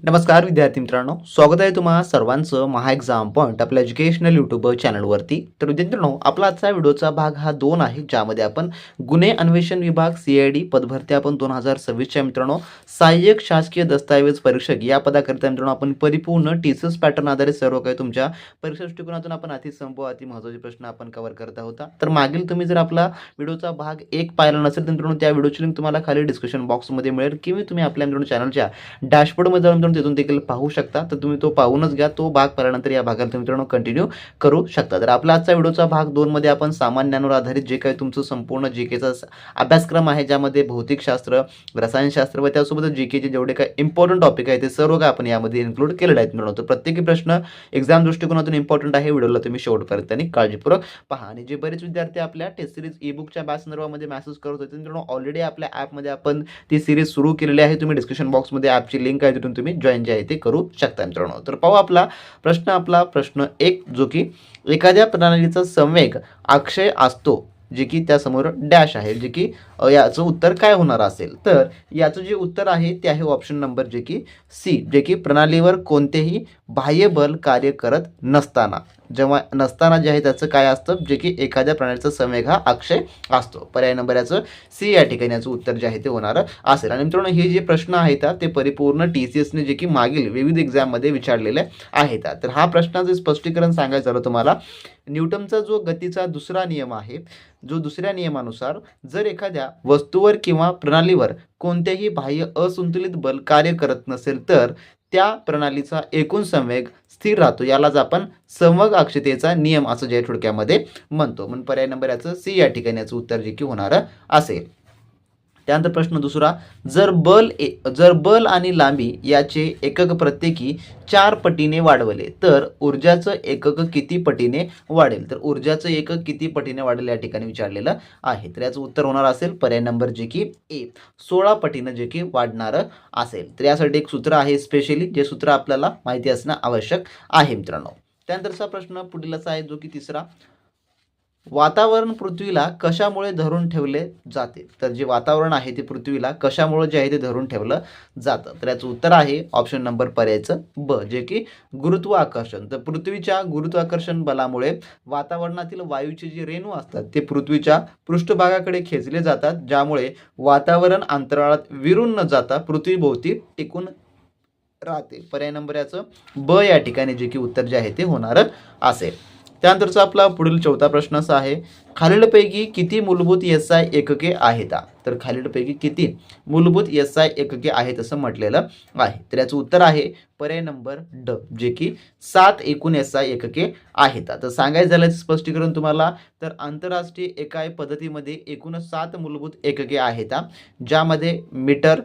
नमस्कार विद्यार्थी मित्रांनो, स्वागत आहे तुम्हा सर्वांचं महा एक्झाम पॉईंट आपल्या एज्युकेशनल यूट्यूब चॅनलवरती. तर विद्यार्थ्यांनो, आपला आजचा व्हिडिओचा भाग हा 2 आहे, ज्यामध्ये आपण गुन्हे अन्वेषण विभाग CID पदभरती आपण 2026च्या मित्रांनो सहाय्यक शासकीय दस्तऐवज परीक्षक या पदाकरिता मित्रांनो आपण परिपूर्ण टीचर्स पॅटर्न आधारित सर्व काही तुमच्या परीक्षा दृष्टिकोनातून आपण अति महत्त्वाचे प्रश्न आपण कव्हर करत आहोत. तर मागील तुम्ही जर आपला व्हिडिओचा भाग 1 पाहिला नसेल तर मित्रांनो त्या व्हिडिओची लिंक तुम्हाला खाली डिस्क्रिप्शन बॉक्समध्ये मिळेल किंवा तुम्ही आपल्या मित्रांनो चॅनलच्या डॅशबोर्डमध्ये जाऊन तिथून देखील पाहू शकता. तर तुम्ही तो पाहूनच घ्या. तो भाग पाहिल्यानंतर या भागाला तुम्ही मित्रांनो कंटिन्यू करू शकता. तर आपला आजचा व्हिडिओचा भाग 2 मध्ये आपण सामान्य ज्ञानावर आधारित जे काही तुमचं संपूर्ण जीकेचा अभ्यासक्रम आहे, ज्यामध्ये भौतिकशास्त्र, रसायनशास्त्र व त्यासोबतच जीकेचे जेवढे काही इम्पॉर्टंट टॉपिक आहे ते सर्व काही आपण यामध्ये इन्क्लूड केलेले आहेत मित्रांनो. तर प्रत्येकी प्रश्न एक्झाम दृष्टिकोनातून इम्पॉर्टंट आहे. व्हिडिओला तुम्ही शेवटपर्यंत आणि काळजीपूर्वक पहा. आणि जे बरेच विद्यार्थी आपल्या टेस्ट सिरीज ई-बुकच्या बॅच संदर्भामध्ये मेसेज करत होते मित्रांनो, ऑलरेडी आपल्या ॲपमध्ये आपण ती सिरीज सुरू केलेली आहे. तुम्ही डिस्क्रिप्शन बॉक्समध्ये ॲपची लिंक आहे, तिथून तुम्ही जॉईन जे आहे ते करू शकता मित्रांनो. तर पाहू आपला प्रश्न 1, जो की एखाद्या प्रणालीचा संवेग अक्षय असतो, जे की त्यासमोर डॅश आहे, जे की याचं उत्तर काय होणार असेल. तर याचं जे उत्तर आहे ते आहे ऑप्शन नंबर जे की सी, जे की प्रणालीवर कोणतेही बाह्य बल कार्य करत नसताना. जेव्हा नसताना जे आहे त्याचं काय असतं, जे की एखाद्या प्रणालीचा संवेग हा अक्षय असतो. पर्याय नंबर याचं सी या ठिकाणी याचं उत्तर जे आहे ते होणार असेल. आणि मित्रांनो, हे जे प्रश्न आहेत ते परिपूर्ण TCSने जे की मागील विविध एक्झाममध्ये विचारलेले आहेत. तर हा प्रश्नाचं स्पष्टीकरण सांगायचं झालं तुम्हाला, न्यूटनचा जो गतीचा दुसरा नियम आहे, जो दुसऱ्या नियमानुसार जर एखाद्या वस्तूवर किंवा प्रणालीवर कोणतेही बाह्य असंतुलित बल कार्य करत नसेल तर त्या प्रणालीचा एकूण संवेग स्थिर राहतो. यालाच आपण संवेग अक्षयतेचा नियम असं जे थोडक्यामध्ये म्हणतो. म्हणून पर्याय नंबर याचं सी या ठिकाणी याचं उत्तर जे की होणार असेल. त्यानंतर प्रश्न दुसरा, जर बल आणि लांबी याचे एकक प्रत्येकी 4 पटीने वाढवले तर ऊर्जाचं एकक किती पटीने वाढेल. तर ऊर्जाचं एकक किती पटीने वाढेल या ठिकाणी विचारलेलं आहे. तर याचं उत्तर होणार असेल पर्याय नंबर जे की ए, 16 पटीनं जे की वाढणार असेल. तर यासाठी एक सूत्र आहे स्पेशली, जे सूत्र आपल्याला माहिती असणं आवश्यक आहे मित्रांनो. त्यानंतरचा प्रश्न पुढील असा आहे, जो की तिसरा, वातावरण पृथ्वीला कशामुळे धरून ठेवले जाते. तर जे वातावरण आहे ते पृथ्वीला कशामुळे जे आहे ते धरून ठेवलं जातं. तर याचं उत्तर आहे ऑप्शन नंबर पर्यायचं ब, जे की गुरुत्वाकर्षण. तर पृथ्वीच्या गुरुत्वाकर्षण बलामुळे वातावरणातील वायूचे जे रेणू असतात ते पृथ्वीच्या पृष्ठभागाकडे खेचले जातात, ज्यामुळे वातावरण अंतराळात विरून न जाता पृथ्वीभोवती टिकून राहते. पर्याय नंबर याचं ब या ठिकाणी जे की उत्तर जे आहे ते होणार असेल. त्यानंतरचा आपला पुढील चौथा प्रश्न असा आहे, खालीलपैकी किती मूलभूत SI एकके आहेत. तर खालीलपैकी किती मूलभूत SI एकके आहेत असं म्हटलेलं आहे. तर याचं उत्तर आहे पर्याय नंबर ड, जे की 7 एकूण SI एकके आहेत. तर सांगायचं झालं स्पष्टीकरण तुम्हाला, तर आंतरराष्ट्रीय एकाय पद्धतीमध्ये एकूण 7 मूलभूत एकके आहेत, ज्यामध्ये मीटर,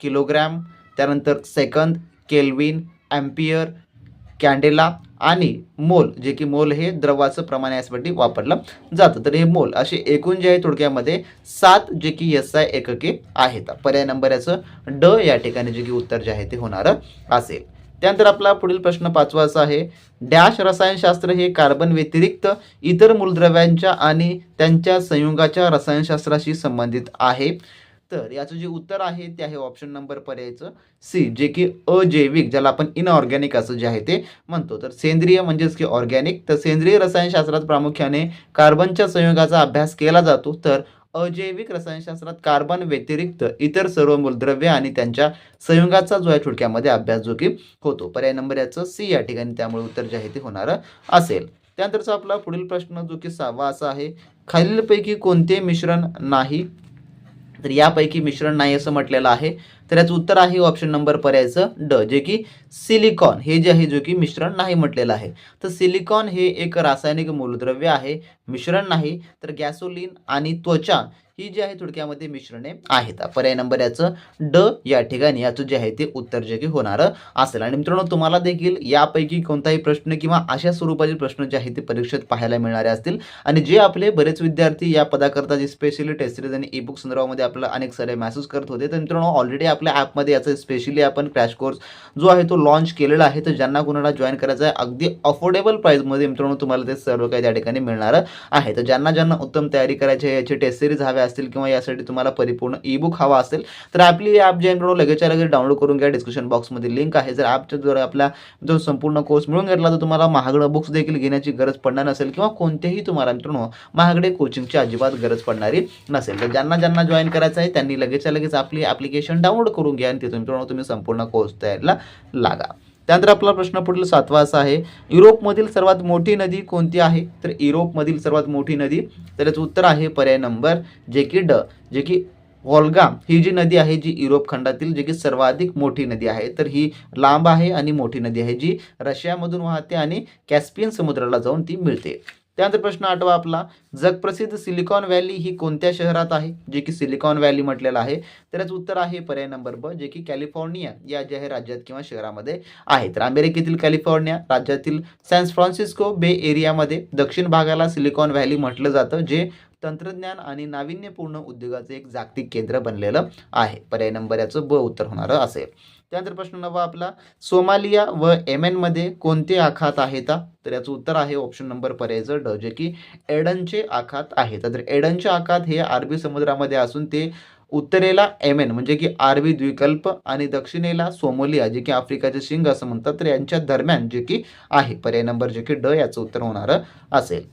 किलोग्रॅम, त्यानंतर सेकंद, केल्विन, एम्पियर, कॅन्डेला आणि मोल, जे की मोल हे द्रवाचं प्रमाण यासाठी वापरलं जातं. तर हे मोल असे एकूण जे आहे थोडक्यामध्ये 7 जे की SI एकके आहेत. पर्याय नंबर याचं ड या ठिकाणी जे की उत्तर जे आहे ते होणार असेल. त्यानंतर आपला पुढील प्रश्न 5वा असा आहे, डॅश रसायनशास्त्र हे कार्बन व्यतिरिक्त इतर मूलद्रव्यांच्या आणि त्यांच्या संयुगाच्या रसायनशास्त्राशी संबंधित आहे. तर याचं जे उत्तर आहे ते आहे ऑप्शन नंबर पर्यायचं सी, जे की अजैविक, ज्याला आपण इनऑर्गॅनिक असं जे आहे ते म्हणतो. तर सेंद्रिय म्हणजेच की ऑर्गॅनिक. तर सेंद्रिय रसायनशास्त्रात प्रामुख्याने कार्बनच्या संयोगाचा अभ्यास केला जातो, तर अजैविक रसायनशास्त्रात कार्बन व्यतिरिक्त इतर सर्व मूलद्रव्य आणि त्यांच्या संयोगाचा जो आहे थोडक्यामध्ये अभ्यास जो की होतो. पर्याय नंबर याचं सी या ठिकाणी त्यामुळे उत्तर जे आहे ते होणार असेल. त्यानंतरचा आपला पुढील प्रश्न जो की 6वा असा आहे, खालीलपैकी कोणते मिश्रण नाही. तर यापैकी मिश्रण नाही असं म्हटलेलं आहे. तर याचं उत्तर आहे ऑप्शन नंबर पर्यायचं ड, जे की सिलिकॉन हे जे आहे जो की मिश्रण नाही म्हटलेलं आहे. तर सिलिकॉन हे एक रासायनिक मूलद्रव्य आहे, मिश्रण नाही. तर गॅसोलिन आणि त्वचा ही जी आहे थोडक्यामध्ये मिश्रणे आहेत. पर्याय नंबर याचं ड या ठिकाणी याचं जे आहे ते उत्तर जे की होणार असेल. आणि मित्रांनो, तुम्हाला देखील यापैकी कोणताही प्रश्न किंवा अशा स्वरूपाचे प्रश्न जे आहे ते परीक्षेत पाहायला मिळणारे असतील. आणि जे आपले बरेच विद्यार्थी या पदाकरता जे स्पेशली टेस्ट सिरीज आणि ई-बुक संदर्भामध्ये आपल्याला अनेक सारे मेसेज करत होते, तर मित्रांनो ऑलरेडी आपल्या ॲपमध्ये याचा स्पेशली आपण क्रॅश कोर्स जो आहे तो लॉन्च केलेला आहे. तर ज्यांना कोणाला जॉईन करायचं आहे अगदी अफोर्डेबल प्राईसमध्ये मित्रांनो तुम्हाला ते सर्व काही त्या ठिकाणी मिळणार आहे. तर ज्यांना उत्तम तयारी करायची आहे, याची टेस्ट सिरीज हव्या असतील किंवा यासाठी तुम्हाला परिपूर्ण ई-बुक हवा असेल तर आपली ॲप जे आहे लगेचच्या लगेच डाउनलोड करून घ्या. डिस्क्रिप्शन बॉक्समध्ये लिंक आहे. जर ॲपच्या द्वारे आपला जो संपूर्ण कोर्स मिळून घेतला तर तुम्हाला महागडं बुक्स देखील घेण्याची गरज पडणार नसेल किंवा कोणतेही तुम्हाला मित्रांनो महागडे कोचिंगची अजिबात गरज पडणारी नसेल. तर ज्यांना जॉईन करायचं आहे त्यांनी लगेचच्या लगेच आपली ॲप्लिकेशन डाउनलोड करून घ्या आणि तिथून मित्रांनो तुम्ही संपूर्ण कोर्स तयारीला लागा. त्यानंतर आपला प्रश्न पुढील 7वा असा आहे, युरोपमधील सर्वात मोठी नदी कोणती आहे? तर युरोपमधील सर्वात मोठी नदी, तर याचं उत्तर आहे पर्याय नंबर जे की ड, जे की व्हॉल्गा ही जी नदी आहे जी युरोप खंडातील जे की सर्वाधिक मोठी नदी आहे. तर ही लांब आहे आणि मोठी नदी आहे जी रशियामधून वाहते आणि कॅस्पियन समुद्राला जाऊन ती मिळते. त्यानंतर प्रश्न 8वा आपला, जगप्रसिद्ध सिलिकॉन व्हॅली ही कोणत्या शहरात आहे? जे की सिलिकॉन व्हॅली म्हटलेलं आहे. तर याचं उत्तर आहे पर्याय नंबर ब, जे की कॅलिफोर्निया या जे आहे राज्यात किंवा शहरामध्ये आहे. तर अमेरिकेतील कॅलिफोर्निया राज्यातील सॅन फ्रान्सिस्को बे एरियामध्ये दक्षिण भागाला सिलिकॉन व्हॅली म्हटलं जातं, जे तंत्रज्ञान आणि नाविन्यपूर्ण उद्योगाचे एक जागतिक केंद्र बनलेलं आहे. पर्याय नंबर याचं ब उत्तर होणारं असेल. त्यानंतर प्रश्न 9वा आपला, सोमालिया व येमेनमध्ये कोणते आखात आहेत? तर याचं उत्तर आहे ऑप्शन नंबर पर्यायचं ड, जे की एडनचे आखात आहेत. तर एडनचे आखात हे अरबी समुद्रामध्ये असून ते उत्तरेला येमेन म्हणजे की अरबी द्वीपकल्प आणि दक्षिणेला सोमालिया जे की आफ्रिकाचे शिंग असं म्हणतात, तर यांच्या दरम्यान जे की आहे. पर्याय नंबर जे की ड याचं उत्तर होणारं असेल.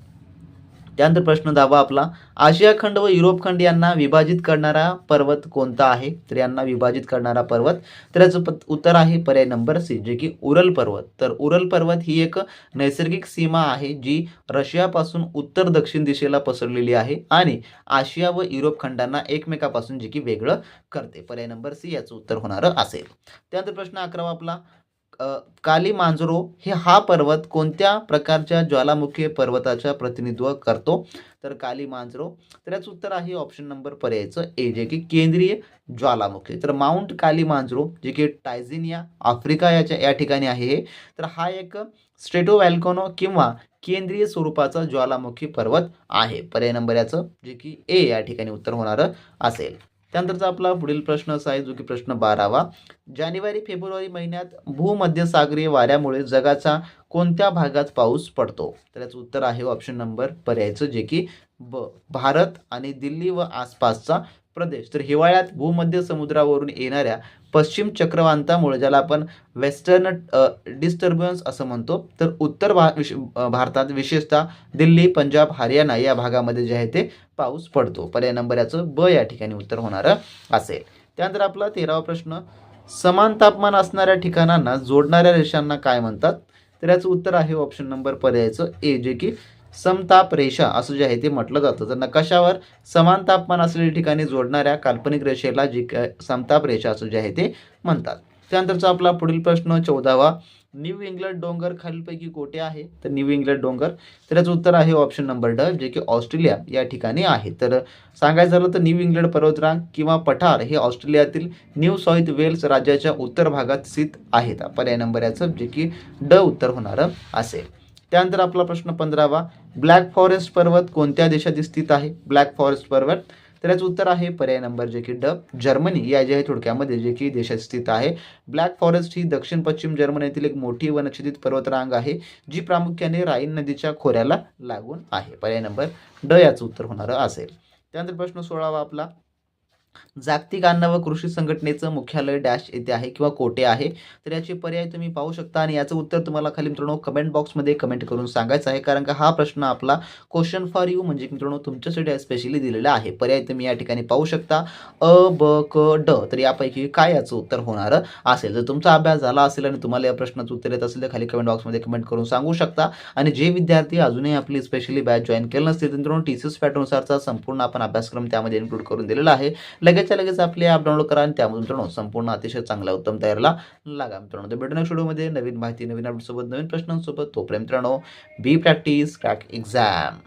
त्यानंतर प्रश्न 10वा आपला, आशिया खंड व युरोप खंड यांना विभाजित करणारा पर्वत कोणता आहे? तर यांना विभाजित करणारा पर्वत, तर याचं उत्तर आहे पर्याय नंबर सी, जे की उरल पर्वत. तर उरल पर्वत ही एक नैसर्गिक सीमा आहे जी रशियापासून उत्तर दक्षिण दिशेला पसरलेली आहे आणि आशिया व युरोप खंडांना एकमेकापासून जे की वेगळं करते. पर्याय नंबर सी याचं उत्तर होणारं असेल. त्यानंतर प्रश्न 11वा आपला, कालीमांजरो हे हा पर्वत कोणत्या प्रकारच्या ज्वालामुखी पर्वताचा प्रतिनिधित्व करतो? तर कालीमांजरो, तर याचं उत्तर आहे ऑप्शन नंबर पर्यायचं ए, जे की केंद्रीय ज्वालामुखी. तर माउंट कालीमांजरो जे की टायझिनिया आफ्रिका या ठिकाणी आहे. तर हा एक स्ट्रेटो व्हॉल्कॅनो किंवा केंद्रीय स्वरूपाचा ज्वालामुखी पर्वत आहे. पर्याय नंबर याचं जे की ए या ठिकाणी उत्तर होणारं असेल. त्यानंतरचा आपला पुढील प्रश्न असा आहे जो की प्रश्न 12वा, जानेवारी फेब्रुवारी महिन्यात भूमध्यसागरीय वाऱ्यामुळे जगाच्या कोणत्या भागात पाऊस पडतो? तर याचं उत्तर आहे ऑप्शन नंबर पर्यायचं जे की ब, भारत आणि दिल्ली व आसपासचा प्रदेश. तर हिवाळ्यात भूमध्य समुद्रावरून येणाऱ्या पश्चिम चक्रवातामुळे ज्याला आपण वेस्टर्न डिस्टर्बन्स असं म्हणतो, तर उत्तर भारतात विशेषतः दिल्ली पंजाब हरियाणा या भागामध्ये जे आहे ते पाऊस पडतो. पर्याय नंबर याचं ब या ठिकाणी उत्तर होणारं असेल. त्यानंतर आपला 13वा प्रश्न, समान तापमान असणाऱ्या ठिकाणांना जोडणाऱ्या रेषांना काय म्हणतात? तर याचं उत्तर आहे ऑप्शन नंबर पर्यायचं ए, जे की समताप रेषा असं जे आहे ते म्हटलं जातं. तर नकाशावर समान तापमान असलेल्या ठिकाणी जोडणाऱ्या काल्पनिक रेषेला जी समताप रेषा असं जे आहे ते म्हणतात. त्यानंतरचा आपला पुढील प्रश्न 14वा, न्यू इंग्लंड डोंगर खालीलपैकी कोठे आहे? तर न्यू इंग्लंड डोंगर, तर याचं उत्तर आहे ऑप्शन नंबर ड, जे की ऑस्ट्रेलिया या ठिकाणी आहे. तर सांगायचं झालं तर न्यू इंग्लंड पर्वतरांग किंवा पठार हे ऑस्ट्रेलियातील न्यू साऊथ वेल्स राज्याच्या उत्तर भागात स्थित आहेत. पर्याय नंबर याचं जे की ड उत्तर होणारं असेल. त्यानंतर आपला प्रश्न 15वा, ब्लॅक फॉरेस्ट पर्वत कोणत्या देशात स्थित आहे? ब्लॅक फॉरेस्ट पर्वत, तर याचं उत्तर आहे पर्याय नंबर जे की ड, जर्मनी या जे आहे थोडक्यामध्ये जे की देशात स्थित आहे. ब्लॅक फॉरेस्ट ही दक्षिण पश्चिम जर्मनीतील एक मोठी वनच्छेदित पर्वतरांग आहे जी प्रामुख्याने राईन नदीच्या खोऱ्याला लागून आहे. पर्याय नंबर ड याचं उत्तर होणारं असेल. त्यानंतर प्रश्न 16वा आपला, जागतिक अन्न व कृषी संघटनेचं मुख्यालय डॅश येथे आहे किंवा कोठे आहे? तर याचे पर्याय तुम्ही पाहू शकता आणि याचं उत्तर तुम्हाला खाली मित्रांनो कमेंट बॉक्समध्ये कमेंट करून सांगायचं आहे, कारण का हा प्रश्न आपला क्वेश्चन फॉर यू म्हणजे मित्रांनो तुमच्यासाठी स्पेशली दिलेला आहे. पर्याय तुम्ही या ठिकाणी पाहू शकता अ, ब, क, ड. तर यापैकी काय याचं उत्तर होणार असेल? जर तुमचा अभ्यास झाला असेल आणि तुम्हाला या प्रश्नाचं उत्तर येत असेल तर खाली कमेंट बॉक्समध्ये कमेंट करून सांगू शकता. आणि जे विद्यार्थी अजूनही आपली स्पेशली बॅच जॉईन केलं नसतील तर मित्रांनो TCS पॅटर्ननुसारचा संपूर्ण आपण अभ्यासक्रम त्यामध्ये इन्क्लूड करून दिलेला आहे. लगेचच्या लगेच आपली ॲप डाउनलोड करा आणि त्यामधून मित्रांनो संपूर्ण अतिशय चांगला उत्तम तयारीला लागा. मित्रांनो तर भेटू नेक्स्ट व्हिडिओमध्ये नवीन माहिती नवीन अपडेट सोबत नवीन प्रश्नांसोबत. तोपर्यंत मित्रांनो बी प्रॅक्टिस क्रॅक एक्झाम.